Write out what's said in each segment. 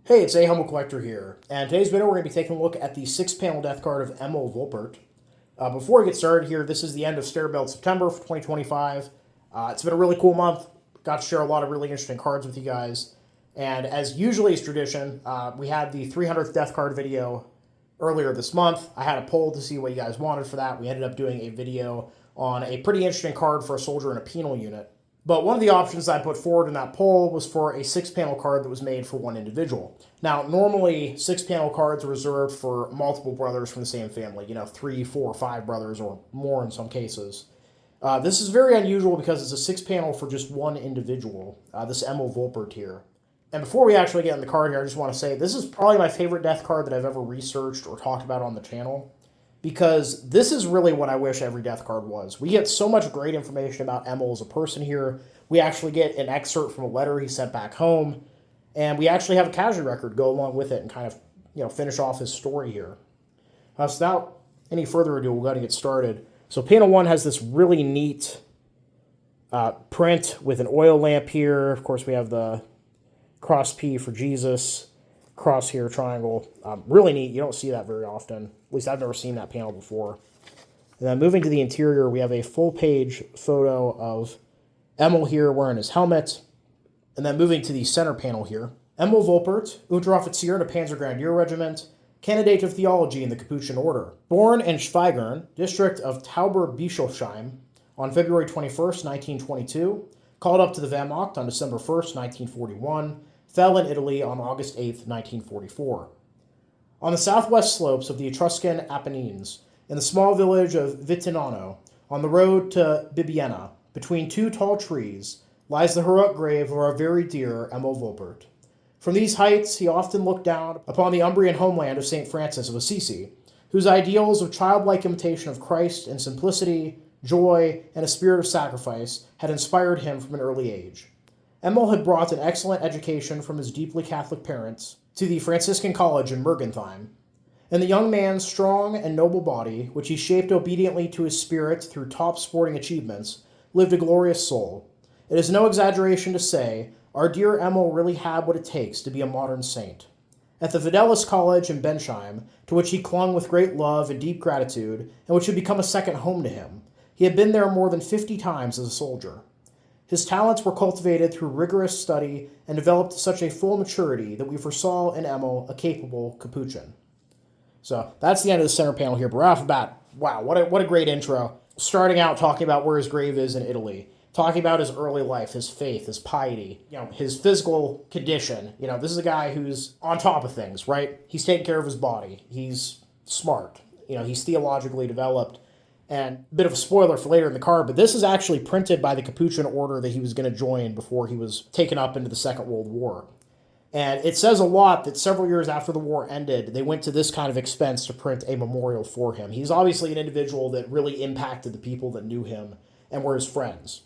Hey, it's A Humble Collector here, and today's video we're going to be taking a look at the 6-panel death card of Emil Wolpert. Before we get started here, this is the end of Stair Build September for 2025. It's been a really cool month. Got to share a lot of really interesting cards with you guys. And as usually is tradition, we had the 300th death card video earlier this month. I had a poll to see what you guys wanted for that. We ended up doing a video on a pretty interesting card for a soldier in a penal unit. But one of the options I put forward in that poll was for a 6-panel card that was made for one individual. Now, normally 6-panel cards are reserved for multiple brothers from the same family, 3, 4, 5 brothers or more in some cases. This is very unusual because it's a 6-panel for just one individual, this Emil Wolpert here. And before we actually get in the card here, I just want to say this is probably my favorite death card that I've ever researched or talked about on the channel, because this is really what I wish every death card was. We get so much great information about Emil as a person here. We actually get an excerpt from a letter he sent back home, and we actually have a casualty record go along with it and kind of, finish off his story here. So without any further ado, we'll go ahead and get started. So panel 1 has this really neat print with an oil lamp here. Of course, we have the cross P for Jesus, cross here, triangle. Really neat. You don't see that very often. At least I've never seen that panel before. And then moving to the interior, we have a full-page photo of Emil here wearing his helmet. And then moving to the center panel here, Emil Wolpert, Unteroffizier in a Panzergrenadier Regiment, candidate of theology in the Capuchin order. Born in Schweigern, district of Tauberbischofsheim, on February 21st, 1922, called up to the Wehrmacht on December 1st, 1941, fell in Italy on August 8th, 1944. On the southwest slopes of the Etruscan Apennines, in the small village of Vittinano, on the road to Bibbiena, between two tall trees, lies the heroic grave of our very dear Emil Wolpert. From these heights, he often looked down upon the Umbrian homeland of St. Francis of Assisi, whose ideals of childlike imitation of Christ and simplicity, joy, and a spirit of sacrifice had inspired him from an early age. Emil had brought an excellent education from his deeply Catholic parents to the Franciscan College in Mergentheim. In the young man's strong and noble body, which he shaped obediently to his spirit through top sporting achievements, lived a glorious soul. It is no exaggeration to say, our dear Emil really had what it takes to be a modern saint. At the Fidelis College in Bensheim, to which he clung with great love and deep gratitude, and which had become a second home to him, he had been there more than 50 times as a soldier. His talents were cultivated through rigorous study and developed to such a full maturity that we foresaw in Emil a capable Capuchin. So that's the end of the center panel here. But right off the bat, wow, what a great intro. Starting out talking about where his grave is in Italy, talking about his early life, his faith, his piety, his physical condition. This is a guy who's on top of things, right? He's taking care of his body. He's smart. He's theologically developed. And a bit of a spoiler for later in the card, but this is actually printed by the Capuchin order that he was going to join before he was taken up into the Second World War. And it says a lot that several years after the war ended, they went to this kind of expense to print a memorial for him. He's obviously an individual that really impacted the people that knew him and were his friends.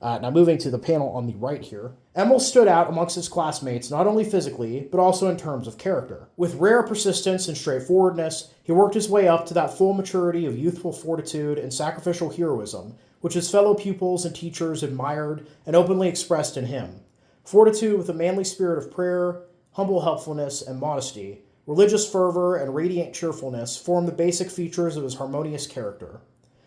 Now moving to the panel on the right here, Emil stood out amongst his classmates not only physically, but also in terms of character. With rare persistence and straightforwardness, he worked his way up to that full maturity of youthful fortitude and sacrificial heroism, which his fellow pupils and teachers admired and openly expressed in him. Fortitude with a manly spirit of prayer, humble helpfulness, and modesty, religious fervor, and radiant cheerfulness form the basic features of his harmonious character.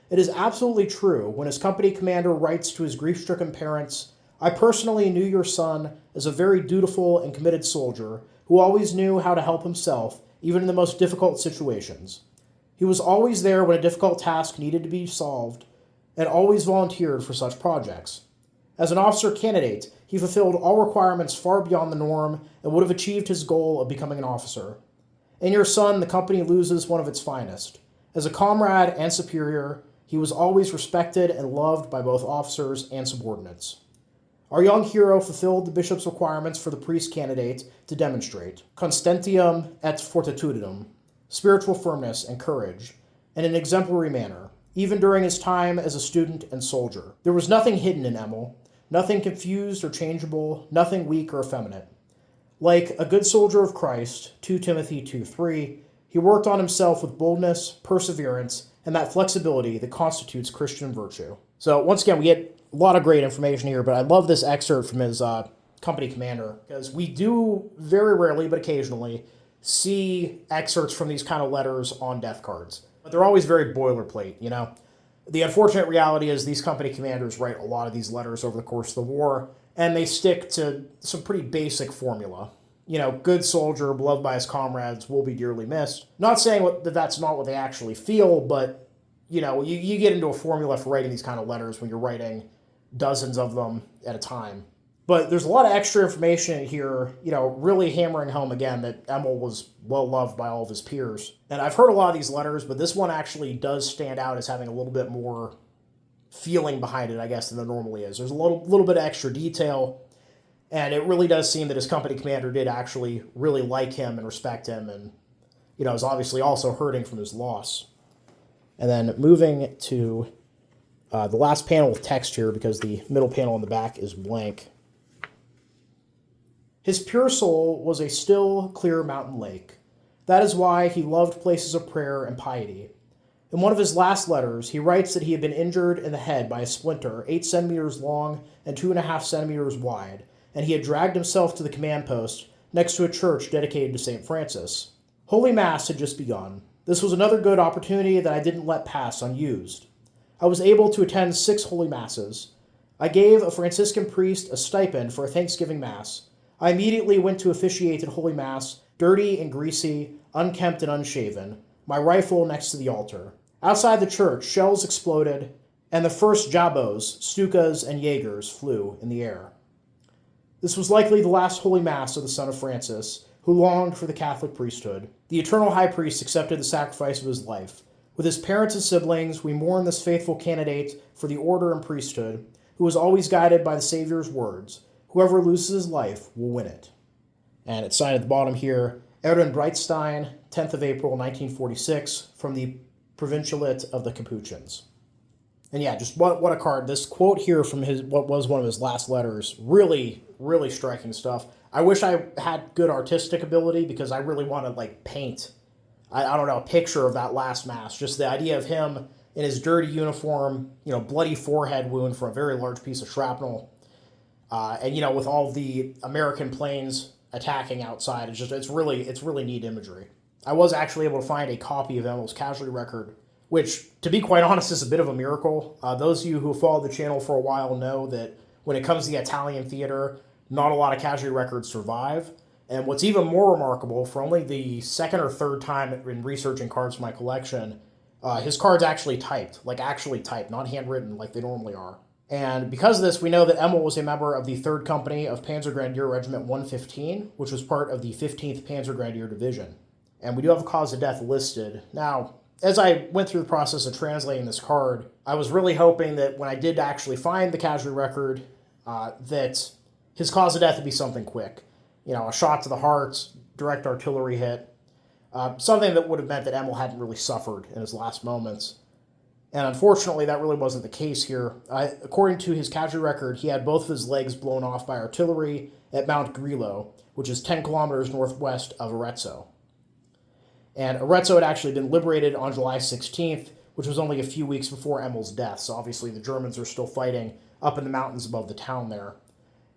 It is absolutely true when his company commander writes to his grief-stricken parents, I personally knew your son as a very dutiful and committed soldier who always knew how to help himself, even in the most difficult situations. He was always there when a difficult task needed to be solved, and always volunteered for such projects. As an officer candidate, he fulfilled all requirements far beyond the norm and would have achieved his goal of becoming an officer. In your son, the company loses one of its finest. As a comrade and superior, he was always respected and loved by both officers and subordinates. Our young hero fulfilled the bishop's requirements for the priest candidate to demonstrate constantium et fortitudinem, spiritual firmness and courage, in an exemplary manner, even during his time as a student and soldier. There was nothing hidden in Emil, nothing confused or changeable, nothing weak or effeminate. Like a good soldier of Christ, 2 Timothy 2:3, he worked on himself with boldness, perseverance, and that flexibility that constitutes Christian virtue. So once again, we get a lot of great information here, but I love this excerpt from his company commander, because we do very rarely, but occasionally, see excerpts from these kind of letters on death cards. But they're always very boilerplate, you know? The unfortunate reality is these company commanders write a lot of these letters over the course of the war, and they stick to some pretty basic formula. You know, good soldier, beloved by his comrades, will be dearly missed. Not saying that that's not what they actually feel, but, you know, you get into a formula for writing these kind of letters when you're writing dozens of them at a time. But there's a lot of extra information here, you know, really hammering home again that Emil was well loved by all of his peers. And I've heard a lot of these letters, but this one actually does stand out as having a little bit more feeling behind it, I guess, than there normally is. There's a little bit of extra detail, and it really does seem that his company commander did actually really like him and respect him, and, you know, is obviously also hurting from his loss. And then moving to the last panel with text here, because the middle panel on the back is blank. His pure soul was a still, clear mountain lake. That is why he loved places of prayer and piety. In one of his last letters, he writes that he had been injured in the head by a splinter 8 centimeters long and 2.5 centimeters wide, and he had dragged himself to the command post next to a church dedicated to St. Francis. Holy Mass had just begun. This was another good opportunity that I didn't let pass unused. I was able to attend 6 Holy Masses. I gave a Franciscan priest a stipend for a Thanksgiving Mass. I immediately went to officiate at Holy Mass, dirty and greasy, unkempt and unshaven, my rifle next to the altar. Outside the church, shells exploded, and the first jabos, Stukas, and Jaegers flew in the air. This was likely the last Holy Mass of the son of Francis, who longed for the Catholic priesthood. The eternal high priest accepted the sacrifice of his life. With his parents and siblings, we mourn this faithful candidate for the order and priesthood, who was always guided by the Savior's words. Whoever loses his life will win it. And it's signed at the bottom here, Erwin Breitstein, 10th of April, 1946, from the Provincialate of the Capuchins. And yeah, just what a card. This quote here from what was one of his last letters, really, really striking stuff. I wish I had good artistic ability, because I really want to, like, paint, I don't know, a picture of that last Mass. Just the idea of him in his dirty uniform, you know, bloody forehead wound from a very large piece of shrapnel. And, you know, with all the American planes attacking outside, it's really neat imagery. I was actually able to find a copy of Emil's casualty record, which, to be quite honest, is a bit of a miracle. Those of you who followed the channel for a while know that when it comes to the Italian theater, not a lot of casualty records survive. And what's even more remarkable, for only the second or third time in researching cards for my collection, his cards actually typed, not handwritten like they normally are. And because of this, we know that Emil was a member of the 3rd Company of Panzergrenadier Regiment 115, which was part of the 15th Panzergrenadier Division. And we do have a cause of death listed. Now, as I went through the process of translating this card, I was really hoping that when I did actually find the casualty record, that his cause of death would be something quick. You know, a shot to the heart, direct artillery hit, something that would have meant that Emil hadn't really suffered in his last moments. And unfortunately, that really wasn't the case here. According to his casualty record, he had both of his legs blown off by artillery at Mount Grillo, which is 10 kilometers northwest of Arezzo. And Arezzo had actually been liberated on July 16th, which was only a few weeks before Emil's death. So obviously the Germans are still fighting up in the mountains above the town there.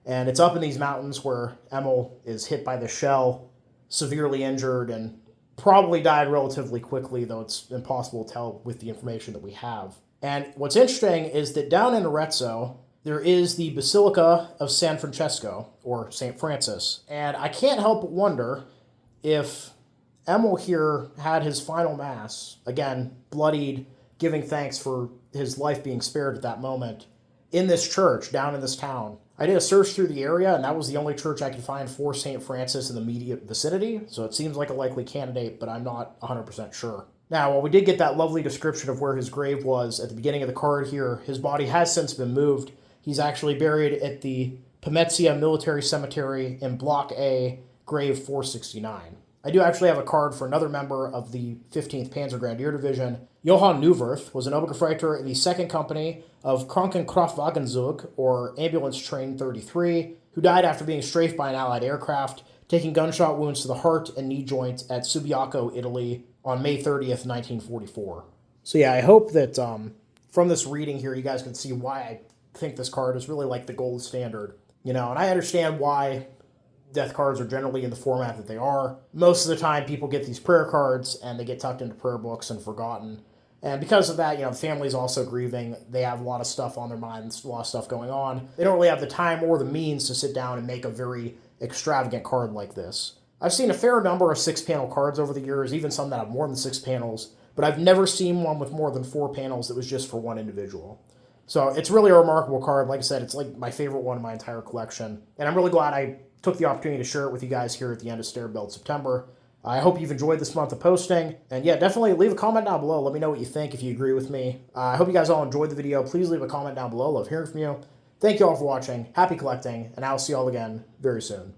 And it's up in these mountains where Emil is hit by the shell, severely injured, and probably died relatively quickly, though it's impossible to tell with the information that we have. And what's interesting is that down in Arezzo, there is the Basilica of San Francesco, or St. Francis. And I can't help but wonder if Emil here had his final Mass, again, bloodied, giving thanks for his life being spared at that moment, in this church, down in this town. I did a search through the area, and that was the only church I could find for St. Francis in the immediate vicinity, so it seems like a likely candidate, but I'm not 100% sure. Now, while we did get that lovely description of where his grave was at the beginning of the card here, his body has since been moved. He's actually buried at the Pomezia Military Cemetery in Block A, grave 469. I do actually have a card for another member of the 15th Panzergrenadier Division. Johann Neuwirth was an Obergefreiter in the 2nd Company of Krankenkraftwagenzug, or Ambulance Train 33, who died after being strafed by an Allied aircraft, taking gunshot wounds to the heart and knee joint at Subiaco, Italy, on May 30th, 1944. So yeah, I hope that from this reading here, you guys can see why I think this card is really like the gold standard And I understand why death cards are generally in the format that they are. Most of the time, people get these prayer cards and they get tucked into prayer books and forgotten. And because of that, the family's also grieving. They have a lot of stuff on their minds, a lot of stuff going on. They don't really have the time or the means to sit down and make a very extravagant card like this. I've seen a fair number of 6-panel cards over the years, even some that have more than 6 panels, but I've never seen one with more than 4 panels that was just for one individual. So it's really a remarkable card. Like I said, it's like my favorite one in my entire collection. And I'm really glad I took the opportunity to share it with you guys here at the end of Stair Build September. I hope you've enjoyed this month of posting. And yeah, definitely leave a comment down below. Let me know what you think if you agree with me. I hope you guys all enjoyed the video. Please leave a comment down below. Love hearing from you. Thank you all for watching. Happy collecting. And I'll see you all again very soon.